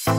Hey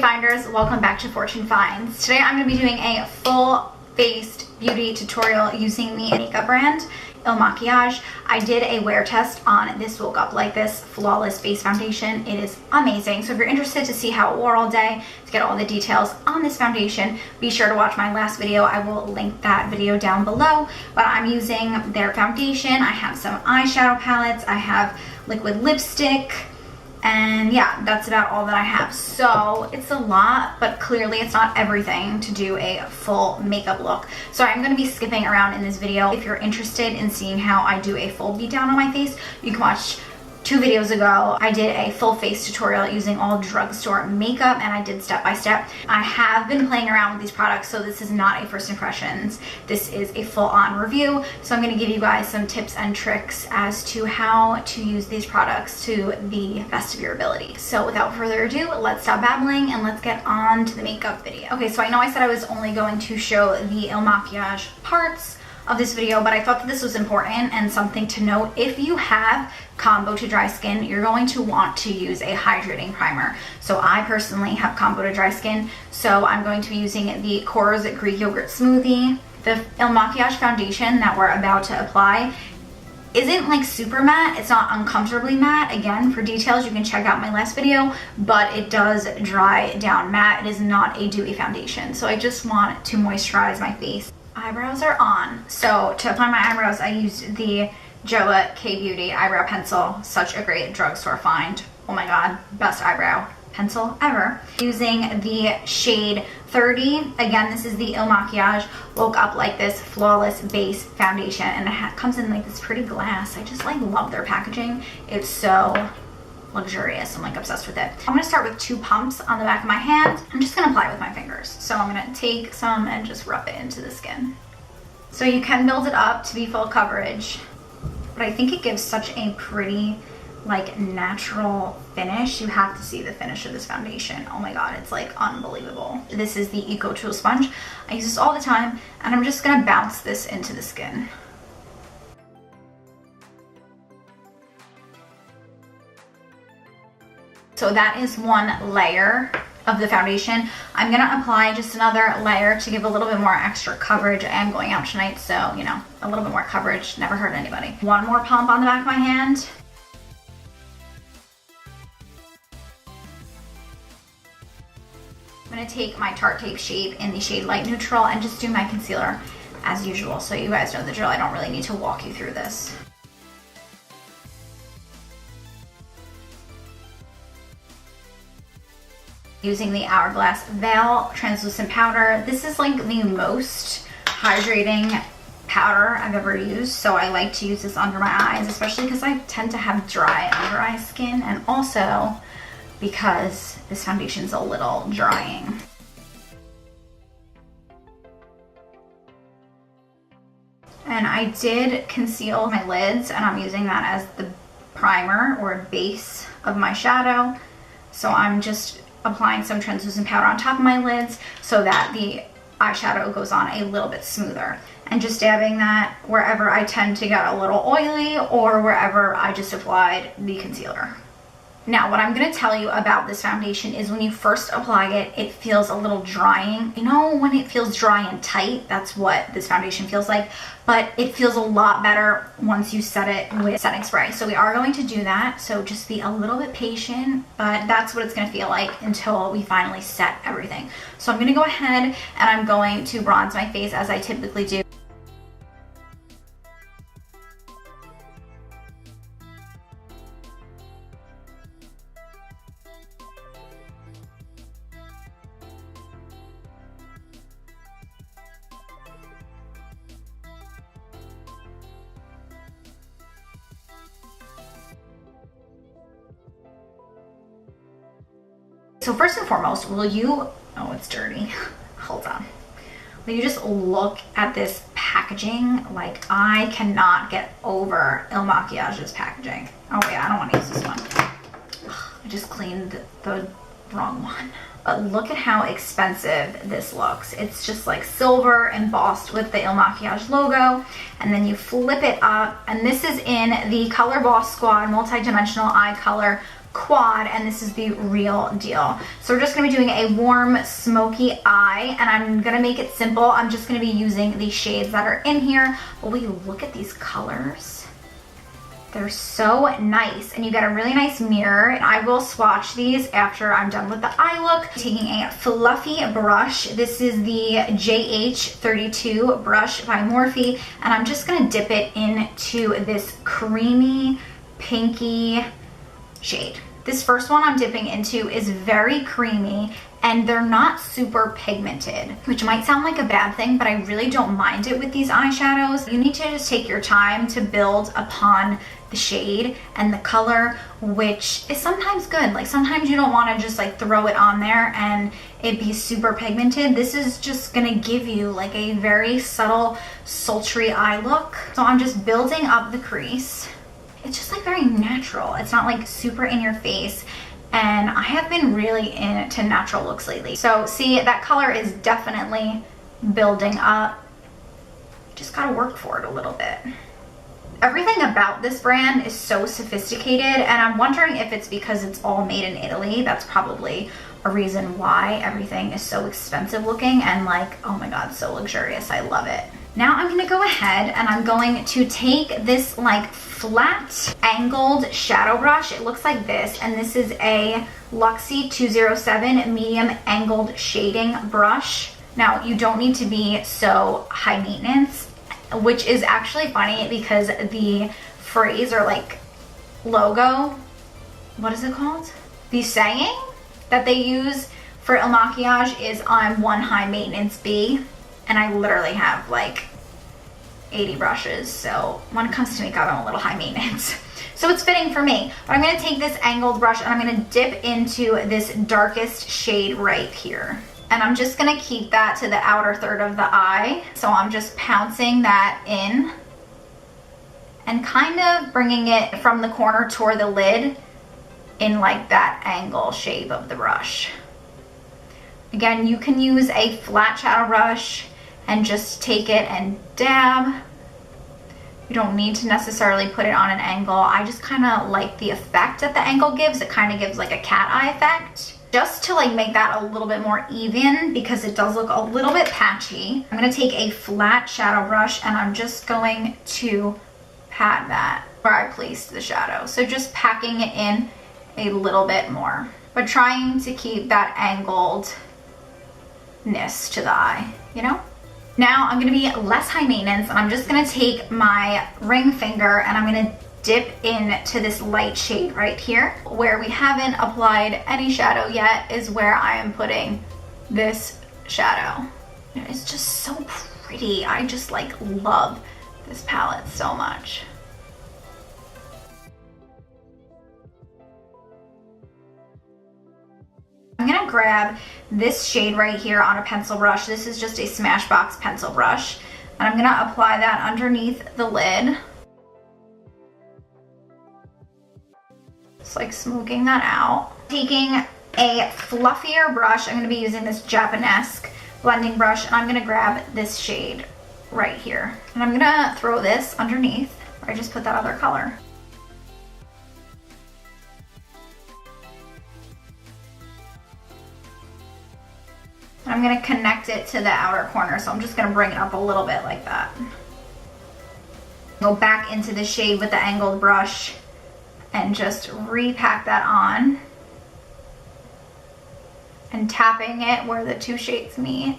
Finders, welcome back to Fortune Finds. Today I'm going to be doing a full-faced beauty tutorial using the makeup brand Makiage. I did a wear test on this Woke Up Like This Flawless Face Foundation. It is amazing. So if you're interested to see how it wore all day, to get all the details on this foundation, be sure to watch my last video. I will link that video down below. But I'm using their foundation. I have some eyeshadow palettes. I have liquid lipstick. And yeah, that's about all that I have. So it's a lot, but clearly it's not everything to do a full makeup look. So I'm going to be skipping around in this video. If you're interested in seeing how I do a full beat down on my face, you can watch 2 videos ago. I did a full face tutorial using all drugstore makeup, and I did step by step. I have been playing around with these products, so this is not a first impressions. This is a full-on review. So I'm going to give you guys some tips and tricks as to how to use these products to the best of your ability. So without further ado, let's stop babbling and let's get on to the makeup video. Okay, so I know I said I was only going to show the Makiage parts of this video, but I thought that this was important and something to note. If you have combo to dry skin, you're going to want to use a hydrating primer. So I personally have combo to dry skin, so I'm going to be using the Kors Greek Yogurt Smoothie. The Makiage foundation that we're about to apply isn't like super matte. It's not uncomfortably matte. Again, for details you can check out my last video, but it does dry down matte. It is not a dewy foundation, so I just want to moisturize my face. Eyebrows are on. So to apply my eyebrows, I used the Joa K-Beauty eyebrow pencil. Such a great drugstore find. Oh my god, best eyebrow pencil ever. Using the shade 30. Again, this is the Makiage Woke Up Like This Flawless Base Foundation, and it comes in like this pretty glass. I just like love their packaging. It's so luxurious. I'm like obsessed with it. I'm going to start with 2 pumps on the back of my hand. I'm just going to apply it with my fingers. So I'm going to take some and just rub it into the skin. So you can build it up to be full coverage, but I think it gives such a pretty like natural finish. You have to see the finish of this foundation. Oh my god, it's like unbelievable. This is the Eco Tool Sponge. I use this all the time, and I'm just going to bounce this into the skin. So that is one layer of the foundation. I'm gonna apply just another layer to give a little bit more extra coverage. I am going out tonight, so you know, a little bit more coverage never hurt anybody. One more pump on the back of my hand. I'm gonna take my Tarte Tape shade in the shade Light Neutral and just do my concealer as usual. So you guys know the drill. I don't really need to walk you through this. Using the Hourglass Veil Translucent Powder. This is like the most hydrating powder I've ever used, so I like to use this under my eyes, especially because I tend to have dry under eye skin, and also because this foundation's a little drying. And I did conceal my lids, and I'm using that as the primer or base of my shadow. So I'm just applying some translucent powder on top of my lids so that the eyeshadow goes on a little bit smoother, and just dabbing that wherever I tend to get a little oily or wherever I just applied the concealer. Now, what I'm going to tell you about this foundation is when you first apply it, it feels a little drying. You know, when it feels dry and tight, that's what this foundation feels like. But it feels a lot better once you set it with setting spray. So we are going to do that. So just be a little bit patient, but that's what it's going to feel like until we finally set everything. So I'm going to go ahead and I'm going to bronze my face as I typically do. So first and foremost, will you, oh, it's dirty. Hold on. Will you just look at this packaging? Like, I cannot get over Makiage's packaging. Oh yeah, I don't want to use this one. Ugh, I just cleaned the wrong one. but look at how expensive this looks. It's just like silver embossed with the Il Makiage logo, and then you flip it up, and this is in the Color Boss Squad multi-dimensional eye color quad, and this is the real deal. So we're just gonna be doing a warm smoky eye, and I'm gonna make it simple. I'm just gonna be using the shades that are in here. But will you look at these colors? They're so nice, and you get a really nice mirror, and I will swatch these after I'm done with the eye look. Taking a fluffy brush. This is the JH32 brush by Morphe, and I'm just gonna dip it into this creamy, pinky shade. This first one I'm dipping into is very creamy, and they're not super pigmented, which might sound like a bad thing, but I really don't mind it with these eyeshadows. You need to just take your time to build upon the shade and the color, which is sometimes good. Like sometimes you don't want to just like throw it on there and it be super pigmented. This is just gonna give you like a very subtle, sultry eye look. So I'm just building up the crease. It's just like very natural. It's not like super in your face. And I have been really into natural looks lately. So see, that color is definitely building up. Just gotta work for it a little bit. Everything about this brand is so sophisticated, and I'm wondering if it's because it's all made in Italy. That's probably a reason why everything is so expensive looking and like, oh my God, so luxurious. I love it. Now I'm gonna go ahead and I'm going to take this like flat angled shadow brush. It looks like this, and this is a Luxie 207 medium angled shading brush. Now you don't need to be so high maintenance, which is actually funny because the phrase or like logo, what is it called? The saying that they use for Il Makiage is I'm one high maintenance bee, and I literally have like 80 brushes, so when it comes to makeup I'm a little high maintenance. So it's fitting for me. But I'm gonna take this angled brush and I'm gonna dip into this darkest shade right here. And I'm just gonna keep that to the outer third of the eye. So I'm just pouncing that in and kind of bringing it from the corner toward the lid in like that angle shape of the brush. Again, you can use a flat shadow brush and just take it and dab. You don't need to necessarily put it on an angle. I just kind of like the effect that the angle gives. It kind of gives like a cat eye effect. Just to like make that a little bit more even because it does look a little bit patchy. I'm gonna take a flat shadow brush and I'm just going to pat that where I placed the shadow. So just packing it in a little bit more, but trying to keep that angledness to the eye, you know? Now I'm gonna be less high maintenance, and I'm just gonna take my ring finger and I'm gonna dip into this light shade right here. Where we haven't applied any shadow yet is where I am putting this shadow. It's just so pretty. I just like love this palette so much. I'm gonna grab this shade right here on a pencil brush. This is just a Smashbox pencil brush. And I'm gonna apply that underneath the lid. Just like smoking that out. Taking a fluffier brush, I'm gonna be using this Japonesque blending brush, and I'm gonna grab this shade right here. And I'm gonna throw this underneath where I just put that other color. I'm gonna connect it to the outer corner, so I'm just gonna bring it up a little bit like that. Go back into the shade with the angled brush and just repack that on. And tapping it where the two shades meet.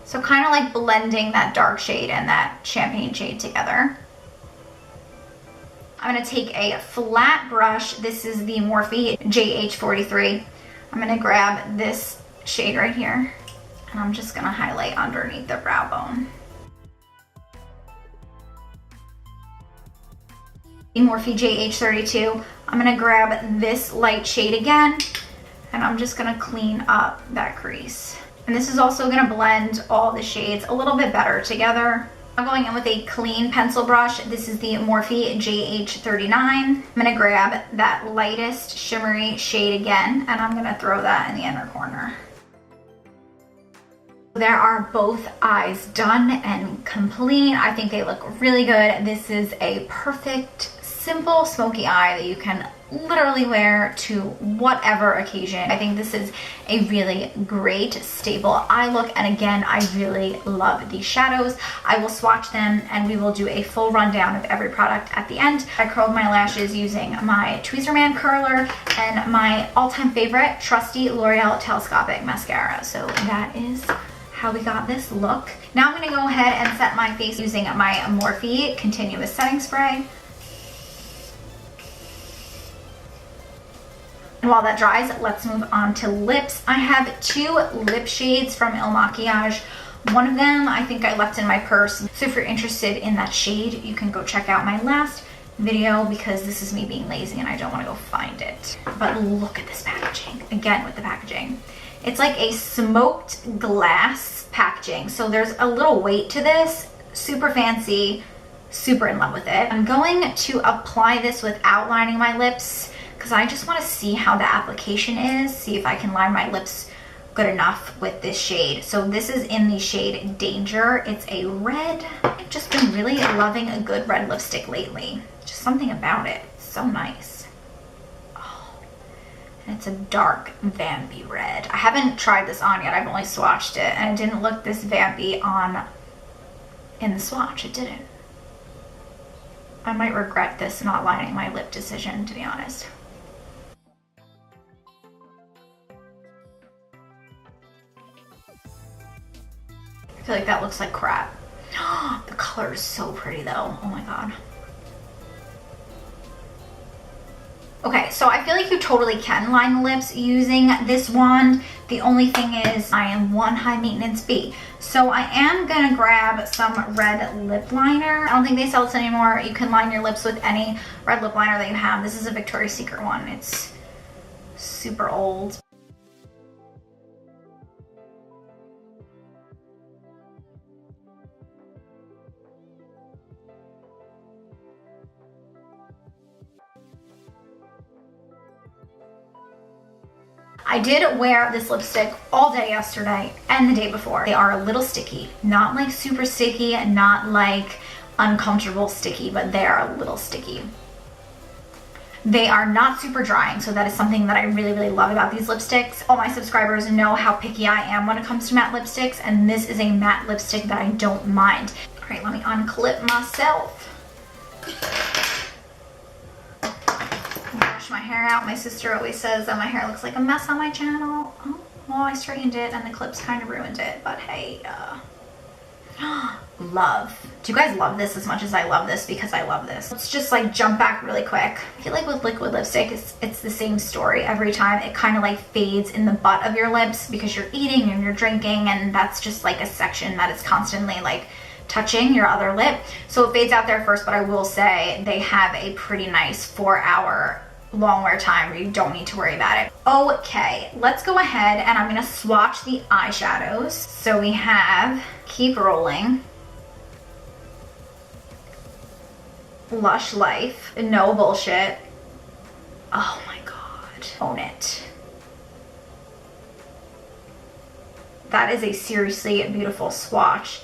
So kind of like blending that dark shade and that champagne shade together. I'm gonna take a flat brush. This is the Morphe JH43. I'm gonna grab this shade right here, and I'm just gonna highlight underneath the brow bone. The Morphe JH32, I'm gonna grab this light shade again, and I'm just gonna clean up that crease. And this is also gonna blend all the shades a little bit better together. I'm going in with a clean pencil brush. This is the Morphe JH39. I'm gonna grab that lightest shimmery shade again, and I'm gonna throw that in the inner corner. There are both eyes done and complete. I think they look really good. This is a perfect, simple smoky eye that you can literally wear to whatever occasion. I think this is a really great staple eye look, and again, I really love these shadows. I will swatch them and we will do a full rundown of every product at the end. I curled my lashes using my Tweezerman curler and my all-time favorite trusty L'Oreal Telescopic mascara. So that is how we got this look. Now I'm gonna go ahead and set my face using my Morphe Continuous Setting Spray. And while that dries, let's move on to lips. I have two lip shades from Il Makiage. One of them I think I left in my purse. So if you're interested in that shade, you can go check out my last video because this is me being lazy and I don't want to go find it. But look at this packaging. Again with the packaging. It's like a smoked glass packaging. So there's a little weight to this. Super fancy, super in love with it. I'm going to apply this without lining my lips because I just want to see how the application is, see if I can line my lips good enough with this shade. So this is in the shade Danger. It's a red. I've just been really loving a good red lipstick lately. Just something about it. It's so nice. Oh, and it's a dark vampy red. I haven't tried this on yet. I've only swatched it, and it didn't look this vampy on in the swatch. It didn't. I might regret this not lining my lip decision, to be honest. I feel like that looks like crap. The color is so pretty though. Oh my god. Okay, so I feel like you totally can line the lips using this wand. The only thing is I am one high maintenance bee. So I am gonna grab some red lip liner. I don't think they sell this anymore. You can line your lips with any red lip liner that you have. This is a Victoria's Secret one. It's super old. I did wear this lipstick all day yesterday and the day before. They are a little sticky, not like super sticky, not like uncomfortable sticky, but they are a little sticky. They are not super drying, so that is something that I really, really love about these lipsticks. All my subscribers know how picky I am when it comes to matte lipsticks, and this is a matte lipstick that I don't mind. All right, let me unclip myself. My hair out. My sister always says that my hair looks like a mess on my channel. Oh, well, I straightened it and the clips kind of ruined it, but hey, love. Do you guys love this as much as I love this? Because I love this. Let's just like jump back really quick. I feel like with liquid lipstick, it's the same story every time. It kind of like fades in the butt of your lips because you're eating and you're drinking, and that's just like a section that is constantly like touching your other lip. So it fades out there first, but I will say they have a pretty nice 4-hour long wear time where you don't need to worry about it. Okay, let's go ahead and I'm gonna swatch the eyeshadows. So we have Keep Rolling, Lush Life, No Bullshit. Oh my god, Own It. That is a seriously beautiful swatch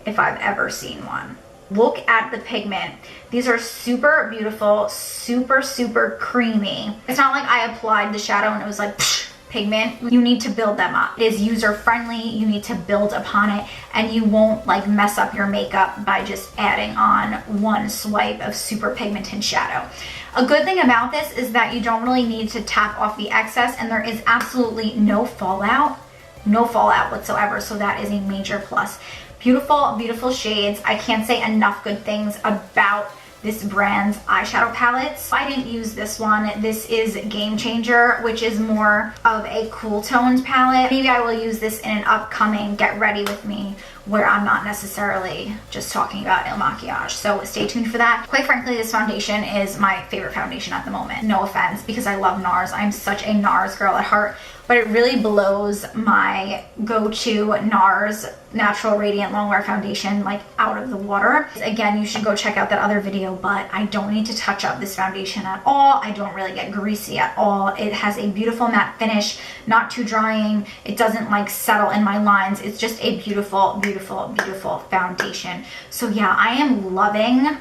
if I've ever seen one. Look at the pigment. These are super beautiful, super, super creamy. It's not like I applied the shadow and it was like psh, pigment. You need to build them up. It is user friendly. You need to build upon it, and you won't like mess up your makeup by just adding on one swipe of super pigmented shadow. A good thing about this is that you don't really need to tap off the excess, and there is absolutely no fallout whatsoever. So that is a major plus. Beautiful, beautiful shades. I can't say enough good things about this brand's eyeshadow palettes. I didn't use this one. This is Game Changer, which is more of a cool toned palette. Maybe I will use this in an upcoming Get Ready With Me where I'm not necessarily just talking about Il Makiage. So stay tuned for that. Quite frankly, this foundation is my favorite foundation at the moment. No offense, because I love NARS. I'm such a NARS girl at heart, but it really blows my go-to NARS Natural Radiant Longwear Foundation like out of the water. Again, you should go check out that other video, but I don't need to touch up this foundation at all. I don't really get greasy at all. It has a beautiful matte finish, not too drying. It doesn't like settle in my lines. It's just a beautiful, beautiful, beautiful foundation. So yeah, I am loving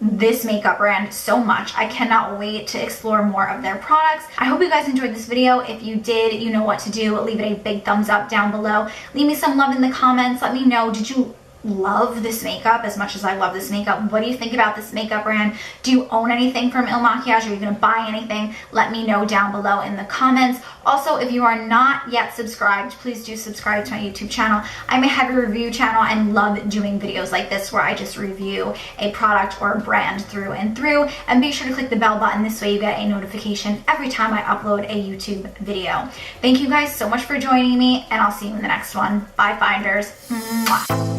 this makeup brand so much. I cannot wait to explore more of their products. I hope you guys enjoyed this video. If you did, you know what to do. Leave it a big thumbs up down below. Leave me some love in the comments. Let me know, did you love this makeup as much as I love this makeup? What do you think about this makeup brand? Do you own anything from Il Makiage? Are you gonna buy anything? Let me know down below in the comments. Also, if you are not yet subscribed, please do subscribe to my YouTube channel. I'm a heavy review channel and love doing videos like this where I just review a product or a brand through and through. And be sure to click the bell button. This way you get a notification every time I upload a YouTube video. Thank you guys so much for joining me, and I'll see you in the next one. Bye, Finders. Mwah.